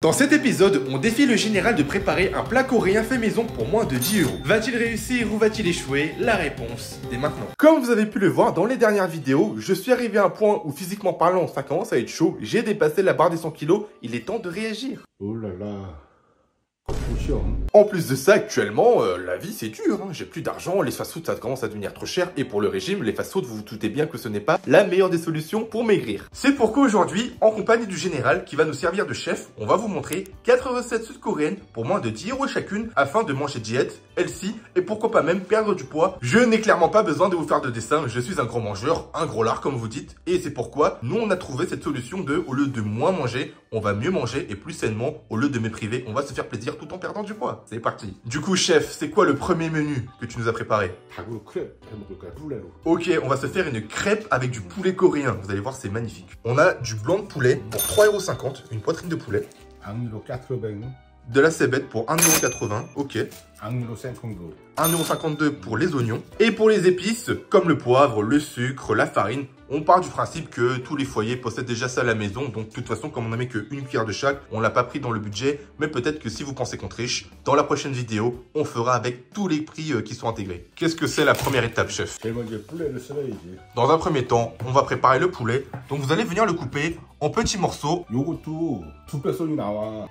Dans cet épisode, on défie le général de préparer un plat coréen fait maison pour moins de 10 €. Va-t-il réussir ou va-t-il échouer? La réponse dès maintenant. Comme vous avez pu le voir dans les dernières vidéos, je suis arrivé à un point où physiquement parlant ça commence à être chaud, j'ai dépassé la barre des 100 kg, il est temps de réagir. Oh là là. En plus de ça, actuellement, la vie c'est dur, hein. J'ai plus d'argent, les fast-food ça commence à devenir trop cher, et pour le régime, les fast-food vous vous doutez bien que ce n'est pas la meilleure des solutions pour maigrir. C'est pourquoi aujourd'hui, en compagnie du général qui va nous servir de chef, on va vous montrer 4 recettes sud-coréennes pour moins de 10 € chacune, afin de manger diète, healthy, et pourquoi pas même perdre du poids. Je n'ai clairement pas besoin de vous faire de dessin, je suis un gros mangeur, un gros lard comme vous dites, et c'est pourquoi nous on a trouvé cette solution de, au lieu de moins manger, on va mieux manger et plus sainement, au lieu de mépriver, on va se faire plaisir tout en perdant du poids. C'est parti. Du coup, chef, c'est quoi le premier menu que tu nous as préparé? Ok, on va se faire une crêpe avec du poulet coréen. Vous allez voir, c'est magnifique. On a du blanc de poulet pour 3,50 €, une poitrine de poulet. De la cébette pour 1,80 €, ok. 1,52 € pour les oignons. Et pour les épices, comme le poivre, le sucre, la farine, on part du principe que tous les foyers possèdent déjà ça à la maison. Donc de toute façon, comme on n'a mis qu'une cuillère de chaque, on l'a pas pris dans le budget. Mais peut-être que si vous pensez qu'on triche, dans la prochaine vidéo, on fera avec tous les prix qui sont intégrés. Qu'est-ce que c'est la première étape, chef? Dans un premier temps, on va préparer le poulet. Donc vous allez venir le couper en petits morceaux.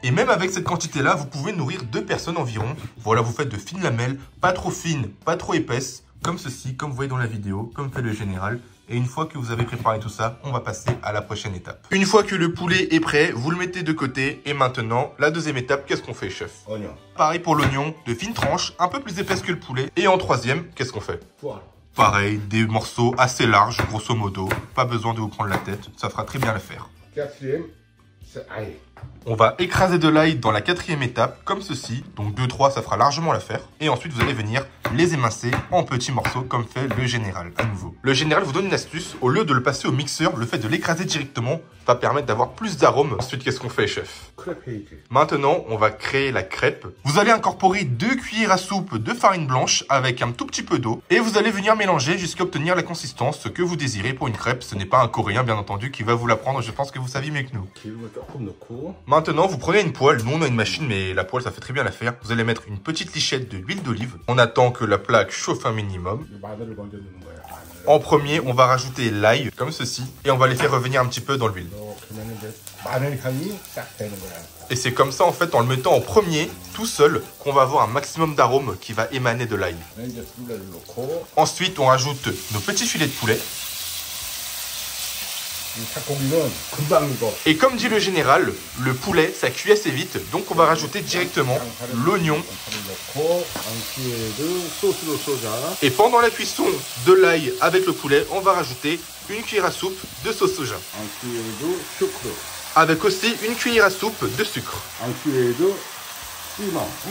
Et même avec cette quantité-là, vous pouvez nourrir 2 personnes environ. Voilà, vous faites de fines lamelles, pas trop fines, pas trop épaisses, comme ceci, comme vous voyez dans la vidéo, comme fait le général. Et une fois que vous avez préparé tout ça, on va passer à la prochaine étape. Une fois que le poulet est prêt, vous le mettez de côté. Et maintenant, la deuxième étape, qu'est-ce qu'on fait, chef? Oignon. Pareil pour l'oignon, de fines tranches, un peu plus épaisses que le poulet. Et en troisième, qu'est-ce qu'on fait? Poivre. Pareil, des morceaux assez larges, grosso modo. Pas besoin de vous prendre la tête, ça fera très bien l'affaire. Quatrième, c'est ail. On va écraser de l'ail dans la quatrième étape, comme ceci. Donc 2-3, ça fera largement l'affaire. Et ensuite, vous allez venir les émincer en petits morceaux, comme fait le général, à nouveau. Le général vous donne une astuce. Au lieu de le passer au mixeur, le fait de l'écraser directement va permettre d'avoir plus d'arômes. Ensuite, qu'est-ce qu'on fait, chef? Maintenant, on va créer la crêpe. Vous allez incorporer 2 cuillères à soupe de farine blanche avec un tout petit peu d'eau. Et vous allez venir mélanger jusqu'à obtenir la consistance que vous désirez pour une crêpe. Ce n'est pas un Coréen, bien entendu, qui va vous la prendre. Je pense que vous savez mieux que nous. Maintenant, vous prenez une poêle. Nous, on a une machine, mais la poêle, ça fait très bien l'affaire. Vous allez mettre une petite lichette d'huile d'olive. On attend que la plaque chauffe un minimum. En premier, on va rajouter l'ail, comme ceci. Et on va les faire revenir un petit peu dans l'huile. Et c'est comme ça, en fait, en le mettant en premier, tout seul, qu'on va avoir un maximum d'arômes qui va émaner de l'ail. Ensuite, on rajoute nos petits filets de poulet. Et comme dit le général, le poulet, ça cuit assez vite. Donc, on va rajouter directement l'oignon. Et pendant la cuisson de l'ail avec le poulet, on va rajouter une cuillère à soupe de sauce soja. Avec aussi une cuillère à soupe de sucre.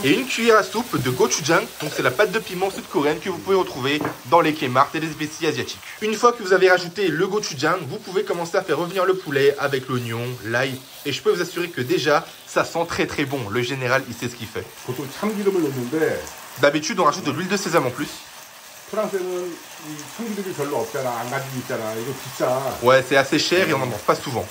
Et une cuillère à soupe de gochujang, donc c'est la pâte de piment sud-coréenne que vous pouvez retrouver dans les Kmart et les épiceries asiatiques. Une fois que vous avez rajouté le gochujang, vous pouvez commencer à faire revenir le poulet avec l'oignon, l'ail. Et je peux vous assurer que déjà, ça sent très très bon. Le général, il sait ce qu'il fait. D'habitude, on rajoute de l'huile de sésame en plus. Ouais, c'est assez cher et on n'en mange pas souvent.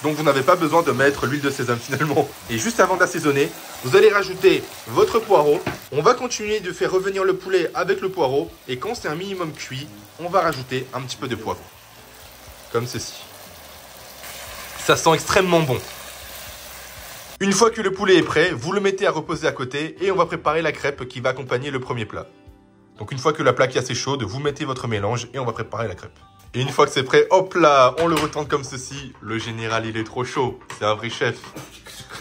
Donc vous n'avez pas besoin de mettre l'huile de sésame finalement. Et juste avant d'assaisonner, vous allez rajouter votre poireau. On va continuer de faire revenir le poulet avec le poireau. Et quand c'est un minimum cuit, on va rajouter un petit peu de poivre. Comme ceci. Ça sent extrêmement bon. Une fois que le poulet est prêt, vous le mettez à reposer à côté. Et on va préparer la crêpe qui va accompagner le premier plat. Donc une fois que la plaque est assez chaude, vous mettez votre mélange et on va préparer la crêpe. Et une fois que c'est prêt, hop là, on le retourne comme ceci. Le général, il est trop chaud. C'est un vrai chef.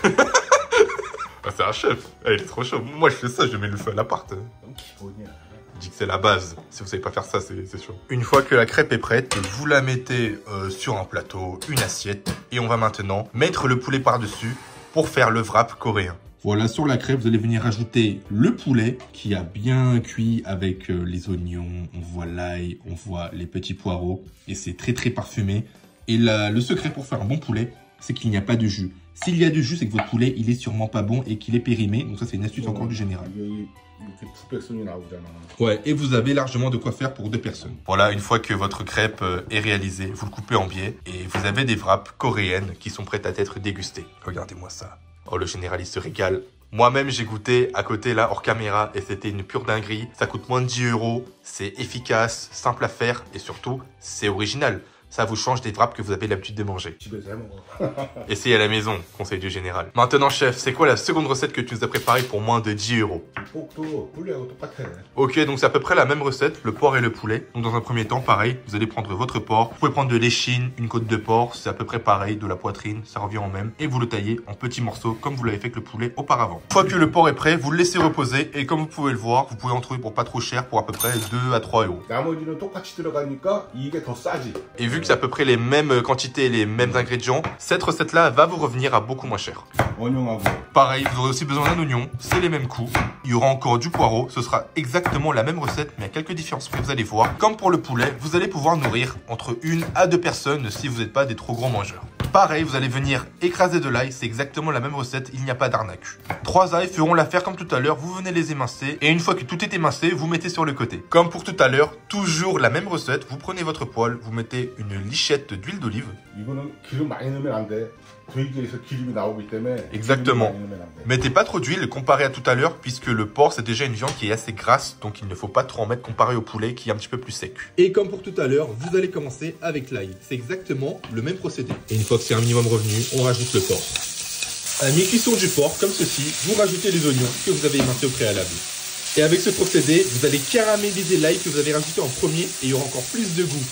C'est un chef. Il est trop chaud. Moi, je fais ça, je mets le feu à l'appart. Je dis que c'est la base. Si vous savez pas faire ça, c'est chaud. Une fois que la crêpe est prête, vous la mettez sur un plateau, une assiette. Et on va maintenant mettre le poulet par-dessus pour faire le wrap coréen. Voilà, sur la crêpe, vous allez venir rajouter le poulet qui a bien cuit avec les oignons. On voit l'ail, on voit les petits poireaux et c'est très très parfumé. Et le secret pour faire un bon poulet, c'est qu'il n'y a pas de jus. S'il y a du jus, c'est que votre poulet, il est sûrement pas bon et qu'il est périmé. Donc ça, c'est une astuce encore du général. Ouais, et vous avez largement de quoi faire pour 2 personnes. Voilà, une fois que votre crêpe est réalisée, vous le coupez en biais et vous avez des wraps coréennes qui sont prêtes à être dégustées. Regardez-moi ça. Oh, le général, il se régale. Moi-même, j'ai goûté à côté, là, hors caméra, et c'était une pure dinguerie. Ça coûte moins de 10 €, c'est efficace, simple à faire, et surtout, c'est original. Ça vous change des wraps que vous avez l'habitude de manger. Essayez à la maison, conseil du général. Maintenant, chef, c'est quoi la seconde recette que tu nous as préparée pour moins de 10 €? Ok, donc c'est à peu près la même recette, le porc et le poulet. Donc dans un premier temps, pareil, vous allez prendre votre porc. Vous pouvez prendre de l'échine, une côte de porc, c'est à peu près pareil, de la poitrine, ça revient au même. Et vous le taillez en petits morceaux, comme vous l'avez fait avec le poulet auparavant. Une fois que le porc est prêt, vous le laissez reposer. Et comme vous pouvez le voir, vous pouvez en trouver pour pas trop cher, pour à peu près 2 à 3 €. Et vu que c'est à peu près les mêmes quantités et les mêmes ingrédients, cette recette-là va vous revenir à beaucoup moins cher. Pareil, vous aurez aussi besoin d'un oignon, c'est les mêmes coûts. Il y aura encore du poireau, ce sera exactement la même recette, mais il y a quelques différences que vous allez voir. Comme pour le poulet, vous allez pouvoir nourrir entre 1 à 2 personnes si vous n'êtes pas des trop grands mangeurs. Pareil, vous allez venir écraser de l'ail, c'est exactement la même recette, il n'y a pas d'arnaque. 3 ailes feront l'affaire comme tout à l'heure, vous venez les émincer, et une fois que tout est émincé, vous mettez sur le côté. Comme pour tout à l'heure, toujours la même recette, vous prenez votre poêle, vous mettez une lichette d'huile d'olive. Exactement. Mettez pas trop d'huile comparé à tout à l'heure, puisque le porc c'est déjà une viande qui est assez grasse, donc il ne faut pas trop en mettre comparé au poulet qui est un petit peu plus sec. Et comme pour tout à l'heure, vous allez commencer avec l'ail. C'est exactement le même procédé. Et une fois que c'est un minimum revenu, on rajoute le porc. À la mi-cuisson du porc, comme ceci, vous rajoutez les oignons que vous avez émincés au préalable. Et avec ce procédé, vous allez caraméliser l'ail que vous avez rajouté en premier et il y aura encore plus de goût.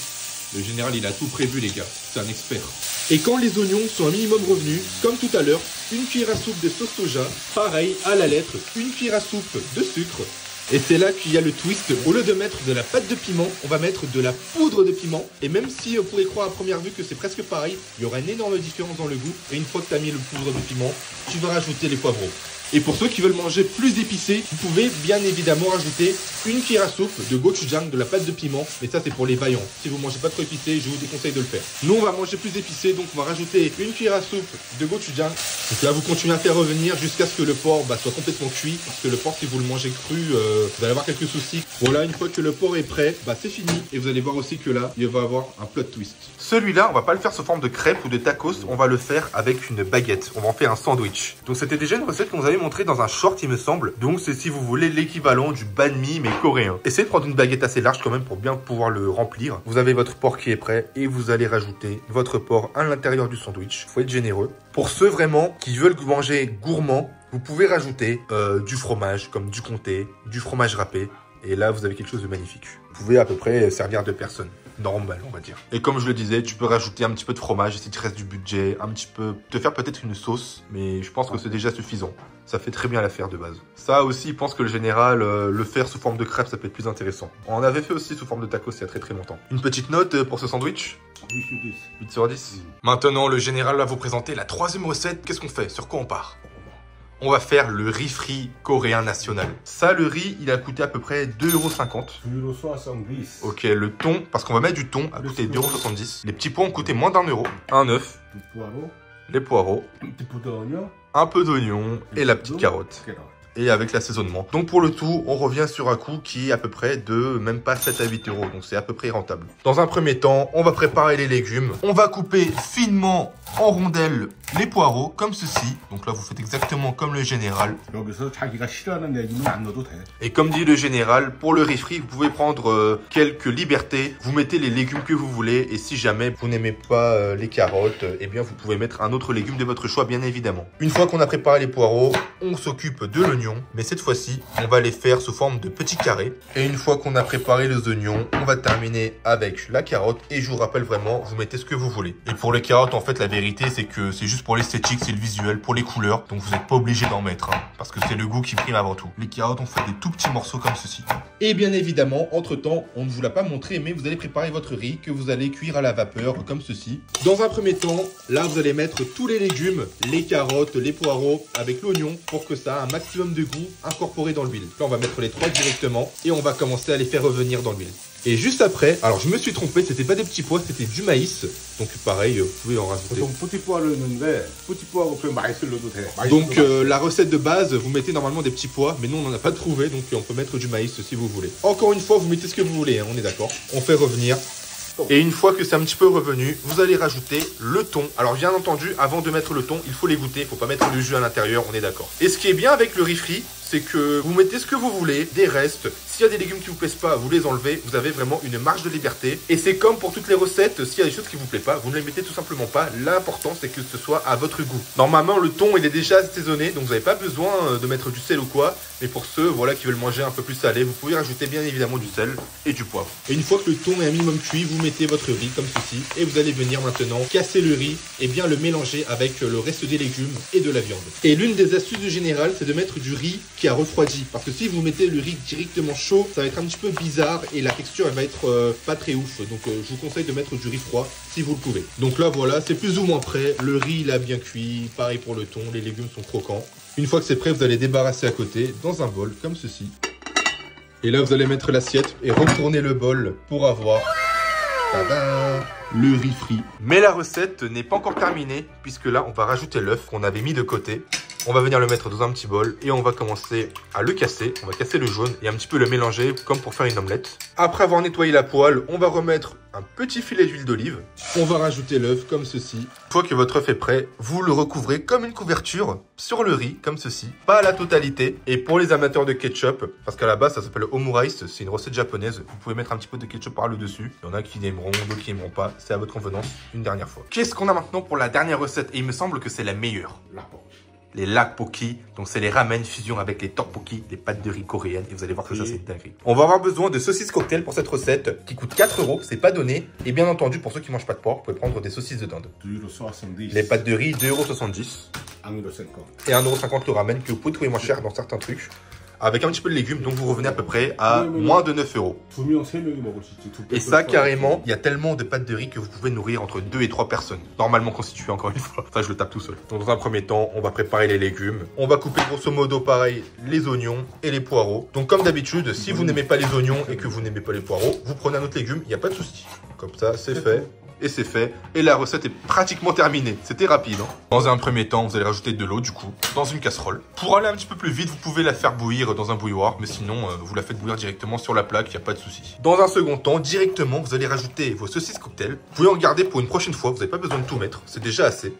Le général, il a tout prévu, les gars. C'est un expert. Et quand les oignons sont un minimum revenus, comme tout à l'heure, une cuillère à soupe de sauce soja, pareil, à la lettre, une cuillère à soupe de sucre. Et c'est là qu'il y a le twist. Au lieu de mettre de la pâte de piment, on va mettre de la poudre de piment. Et même si on pourrait croire à première vue que c'est presque pareil, il y aura une énorme différence dans le goût. Et une fois que tu as mis le poudre de piment, tu vas rajouter les poivrons. Et pour ceux qui veulent manger plus épicé, vous pouvez bien évidemment rajouter une cuillère à soupe de gochujang, de la pâte de piment. Mais ça, c'est pour les vaillants. Si vous mangez pas trop épicé, je vous déconseille de le faire. Nous, on va manger plus épicé, donc on va rajouter une cuillère à soupe de gochujang. Donc là, vous continuez à faire revenir jusqu'à ce que le porc soit complètement cuit. Parce que le porc, si vous le mangez cru, vous allez avoir quelques soucis. Voilà, une fois que le porc est prêt, c'est fini. Et vous allez voir aussi que là, il va avoir un plot twist. Celui-là, on va pas le faire sous forme de crêpe ou de tacos. On va le faire avec une baguette. On va en faire un sandwich. Donc c'était déjà une recette qu'on vous avait montré dans un short, il me semble. Donc c'est, si vous voulez, l'équivalent du banh mi mais coréen. Essayez de prendre une baguette assez large quand même pour bien pouvoir le remplir. Vous avez votre porc qui est prêt et vous allez rajouter votre porc à l'intérieur du sandwich. Faut être généreux. Pour ceux vraiment qui veulent manger gourmand, vous pouvez rajouter du fromage comme du comté, du fromage râpé. Et là, vous avez quelque chose de magnifique. Vous pouvez à peu près servir 2 personnes. Normal, on va dire. Et comme je le disais, tu peux rajouter un petit peu de fromage si tu restes du budget, un petit peu, te faire peut-être une sauce, mais je pense que c'est déjà suffisant. Ça fait très bien l'affaire de base. Ça aussi, je pense que le général, le faire sous forme de crêpe, ça peut être plus intéressant. On en avait fait aussi sous forme de tacos il y a très très longtemps. Une petite note pour ce sandwich? 8 sur 10. Maintenant, le général va vous présenter la 3e recette. Qu'est-ce qu'on fait? Sur quoi on part? On va faire le riz frit coréen national. Ça, le riz, il a coûté à peu près 2,50 €. Ok, le thon, parce qu'on va mettre du thon, a coûté 2,70 €. Les petits pois ont coûté moins d'1 €. Un œuf, les poireaux, un peu d'oignon et la petite carotte. Et avec l'assaisonnement. Donc pour le tout, on revient sur un coût qui est à peu près de même pas 7 à 8 €. Donc c'est à peu près rentable. Dans un premier temps, on va préparer les légumes. On va couper finement en rondelles les poireaux comme ceci. Donc là, vous faites exactement comme le général. Et comme dit le général, pour le riz frit, vous pouvez prendre quelques libertés. Vous mettez les légumes que vous voulez. Et si jamais vous n'aimez pas les carottes, eh bien vous pouvez mettre un autre légume de votre choix, bien évidemment. Une fois qu'on a préparé les poireaux, on s'occupe de l'oignon. Mais cette fois-ci, on va les faire sous forme de petits carrés. Et une fois qu'on a préparé les oignons, on va terminer avec la carotte. Et je vous rappelle vraiment, vous mettez ce que vous voulez. Et pour les carottes, en fait, la vérité, c'est que c'est juste pour l'esthétique, c'est le visuel, pour les couleurs. Donc vous n'êtes pas obligé d'en mettre, parce que c'est le goût qui prime avant tout. Les carottes, on fait des tout petits morceaux comme ceci. Et bien évidemment, entre-temps, on ne vous l'a pas montré, mais vous allez préparer votre riz que vous allez cuire à la vapeur comme ceci. Dans un premier temps, là, vous allez mettre tous les légumes, les carottes, les poireaux, avec l'oignon, pour que ça ait un maximum de goût incorporé dans l'huile. Là, on va mettre les 3 directement et on va commencer à les faire revenir dans l'huile. Et juste après, alors je me suis trompé, c'était pas des petits pois, c'était du maïs. Donc pareil, vous pouvez en rajouter. 보통 뿌티포를 넣는데 뿌티포하고 그냥 마이스를 넣어도 돼. Donc la recette de base, vous mettez normalement des petits pois, mais nous on n'en a pas trouvé, donc on peut mettre du maïs si vous voulez. Encore une fois, vous mettez ce que vous voulez, hein, on est d'accord. On fait revenir. Et une fois que c'est un petit peu revenu, vous allez rajouter le thon. Alors bien entendu, avant de mettre le thon, il faut l'égoutter, il ne faut pas mettre le jus à l'intérieur, on est d'accord. Et ce qui est bien avec le riz frit, c'est que vous mettez ce que vous voulez, des restes. S'il y a des légumes qui vous plaisent pas, vous les enlevez. Vous avez vraiment une marge de liberté. Et c'est comme pour toutes les recettes, s'il y a des choses qui vous plaisent pas, vous ne les mettez tout simplement pas. L'important, c'est que ce soit à votre goût. Normalement, le thon, il est déjà assaisonné, donc vous n'avez pas besoin de mettre du sel ou quoi. Mais pour ceux voilà, qui veulent manger un peu plus salé, vous pouvez rajouter bien évidemment du sel et du poivre. Et une fois que le thon est un minimum cuit, vous mettez votre riz comme ceci. Et vous allez venir maintenant casser le riz et bien le mélanger avec le reste des légumes et de la viande. Et l'une des astuces générales, c'est de mettre du riz qui a refroidi. Parce que si vous mettez le riz directement chaud, ça va être un petit peu bizarre et la texture elle va être pas très ouf. Donc je vous conseille de mettre du riz froid si vous le pouvez. Donc là voilà, c'est plus ou moins prêt. Le riz il a bien cuit, pareil pour le thon, les légumes sont croquants. Une fois que c'est prêt, vous allez débarrasser à côté dans un bol comme ceci. Et là vous allez mettre l'assiette et retourner le bol pour avoir le riz frit. Mais la recette n'est pas encore terminée puisque là on va rajouter l'œuf qu'on avait mis de côté. On va venir le mettre dans un petit bol et on va commencer à le casser. On va casser le jaune et un petit peu le mélanger comme pour faire une omelette. Après avoir nettoyé la poêle, on va remettre un petit filet d'huile d'olive. On va rajouter l'œuf comme ceci. Une fois que votre œuf est prêt, vous le recouvrez comme une couverture sur le riz comme ceci. Pas à la totalité. Et pour les amateurs de ketchup, parce qu'à la base ça s'appelle omurice, c'est une recette japonaise. Vous pouvez mettre un petit peu de ketchup par le dessus. Il y en a qui aimeront, d'autres qui n'aimeront pas. C'est à votre convenance une dernière fois. Qu'est-ce qu'on a maintenant pour la dernière recette? Et il me semble que c'est la meilleure. Les lakpoki, donc c'est les ramen fusion avec les tteokbokki, les pâtes de riz coréennes. Et vous allez voir que ça c'est dingue. On va avoir besoin de saucisses cocktail pour cette recette qui coûte 4 €, c'est pas donné. Et bien entendu, pour ceux qui mangent pas de porc, vous pouvez prendre des saucisses de dinde. Les pâtes de riz, 2,70 €. Et 1,50 € le ramen que vous pouvez trouver moins cher dans certains trucs. Avec un petit peu de légumes, donc vous revenez à peu près à moins de 9 €. Et ça, carrément, il y a tellement de pâtes de riz que vous pouvez nourrir entre 2 et 3 personnes. Normalement constitué, encore une fois. Ça, je le tape tout seul. Donc, dans un premier temps, on va préparer les légumes. On va couper grosso modo, pareil, les oignons et les poireaux. Donc, comme d'habitude, si vous n'aimez pas les oignons et que vous n'aimez pas les poireaux, vous prenez un autre légume, il n'y a pas de souci. Comme ça, c'est fait. Et c'est fait. Et la recette est pratiquement terminée. C'était rapide. Hein. Dans un premier temps, vous allez rajouter de l'eau, du coup, dans une casserole. Pour aller un petit peu plus vite, vous pouvez la faire bouillir dans un bouilloire. Mais sinon, vous la faites bouillir directement sur la plaque. Il n'y a pas de souci. Dans un second temps, directement, vous allez rajouter vos saucisses cocktail. Vous pouvez en garder pour une prochaine fois. Vous n'avez pas besoin de tout mettre. C'est déjà assez.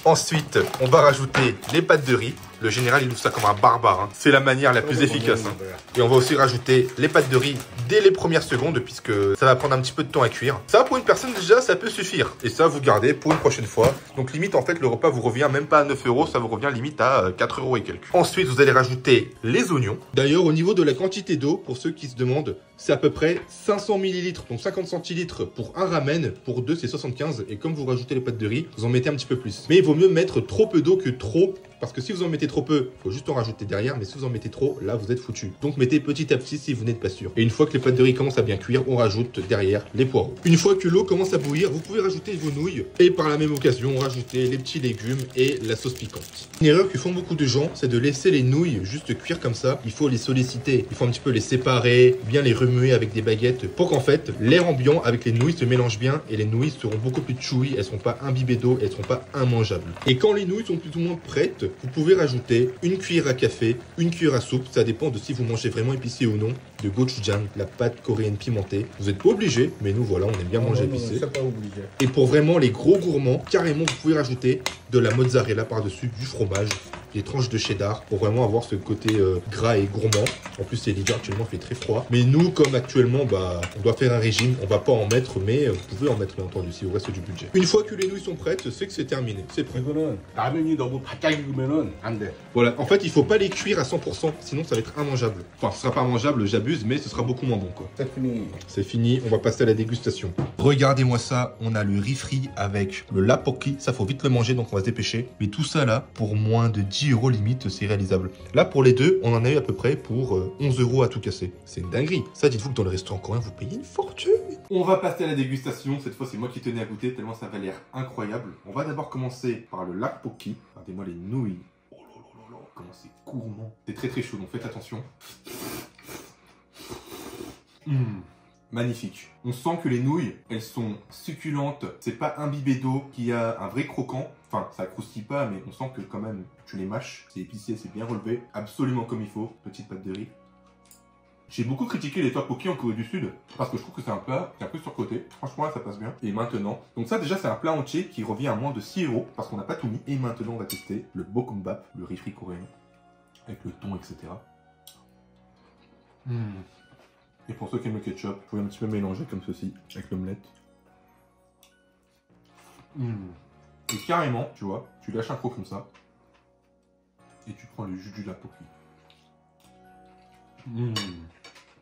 Ensuite, on va rajouter les pâtes de riz. Le général, il ouvre ça comme un barbare. Hein. C'est la manière la plus efficace. Hein. Et on va aussi rajouter les pâtes de riz dès les premières secondes, puisque ça va prendre un petit peu de temps à cuire. Ça, pour une personne, déjà, ça peut suffire. Et ça, vous gardez pour une prochaine fois. Donc, limite, en fait, le repas vous revient même pas à 9 €. Ça vous revient limite à 4 € et quelques. Ensuite, vous allez rajouter les oignons. D'ailleurs, au niveau de la quantité d'eau, pour ceux qui se demandent, c'est à peu près 500 ml, donc 50 centilitres pour un ramen. Pour deux, c'est 75. Et comme vous rajoutez les pâtes de riz, vous en mettez un petit peu plus. Mais il vaut mieux mettre trop peu d'eau que trop. Parce que si vous en mettez trop peu, il faut juste en rajouter derrière. Mais si vous en mettez trop, là, vous êtes foutu. Donc, mettez petit à petit si vous n'êtes pas sûr. Et une fois que les pâtes de riz commencent à bien cuire, on rajoute derrière les poireaux. Une fois que l'eau commence à bouillir, vous pouvez rajouter vos nouilles. Et par la même occasion, rajouter les petits légumes et la sauce piquante. Une erreur que font beaucoup de gens, c'est de laisser les nouilles juste cuire comme ça. Il faut les solliciter. Il faut un petit peu les séparer, bien les remuer avec des baguettes pour qu'en fait, l'air ambiant avec les nouilles se mélange bien. Et les nouilles seront beaucoup plus chewy. Elles ne seront pas imbibées d'eau. Elles ne seront pas immangeables. Et quand les nouilles sont plus ou moins prêtes, vous pouvez rajouter une cuillère à café, une cuillère à soupe, ça dépend de si vous mangez vraiment épicé ou non, de gochujang, la pâte coréenne pimentée. Vous n'êtes pas obligé, mais nous voilà, on aime bien manger épicé. pas obligé. Et pour vraiment les gros gourmands, carrément vous pouvez rajouter de la mozzarella par-dessus, du fromage, des tranches de cheddar pour vraiment avoir ce côté gras et gourmand. En plus, c'est l'hiver actuellement, il fait très froid. Mais nous, comme actuellement, on doit faire un régime, on va pas en mettre, mais vous pouvez en mettre bien entendu si vous reste du budget. Une fois que les nouilles sont prêtes, c'est que c'est terminé, c'est prêt. 이거는 라면이 너무 바짝 익으면은 안 돼. Voilà, en fait, il faut pas les cuire à 100%, sinon ça va être immangeable. Enfin, ce sera pas mangeable, j'abuse, mais ce sera beaucoup moins bon, quoi. C'est fini. C'est fini, on va passer à la dégustation. Regardez-moi ça, on a le riz frit avec le lakpoki, ça faut vite le manger, donc on va se dépêcher. Mais tout ça là, pour moins de 10 € limite, c'est réalisable. Là, pour les deux, on en a eu à peu près pour 11 € à tout casser. C'est une dinguerie. Ça, dites-vous que dans le restaurant coréen, vous payez une fortune. On va passer à la dégustation. Cette fois, c'est moi qui tenais à goûter, tellement ça va l'air incroyable. On va d'abord commencer par le lakpoki. Regardez-moi les nouilles. Oh là là là là, comment c'est gourmand. C'est très très chaud, donc faites attention. magnifique. On sent que les nouilles, elles sont succulentes. C'est pas imbibé d'eau, qui a un vrai croquant. Enfin, ça croustille pas, mais on sent que quand même, tu les mâches. C'est épicé, c'est bien relevé. Absolument comme il faut. Petite pâte de riz. J'ai beaucoup critiqué les tteokbokki en Corée du Sud parce que je trouve que c'est un plat qui est un peu surcoté. Franchement, là, ça passe bien. Et maintenant, donc ça déjà, c'est un plat entier qui revient à moins de 6 € parce qu'on n'a pas tout mis. Et maintenant, on va tester le bokkeumbap, le riz frit coréen, avec le thon, etc. Et pour ceux qui aiment le ketchup, vous pouvez un petit peu mélanger comme ceci avec l'omelette. Et carrément, tu vois, tu lâches un croc comme ça et tu prends le jus du tteokbokki.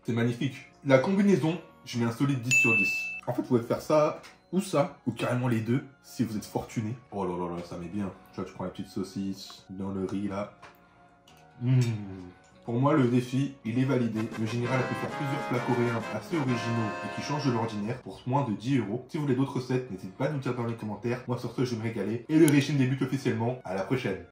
C'est magnifique. La combinaison, je mets un solide 10 sur 10. En fait, vous pouvez faire ça, ou carrément les deux, si vous êtes fortuné. Oh là là là, ça met bien. Tu vois, tu prends la petite saucisse dans le riz là. Pour moi, le défi, il est validé. Le général a pu faire plusieurs plats coréens assez originaux et qui changent de l'ordinaire pour moins de 10 €. Si vous voulez d'autres recettes, n'hésitez pas à nous dire dans les commentaires. Moi, sur ce, je vais me régaler. Et le régime débute officiellement. À la prochaine.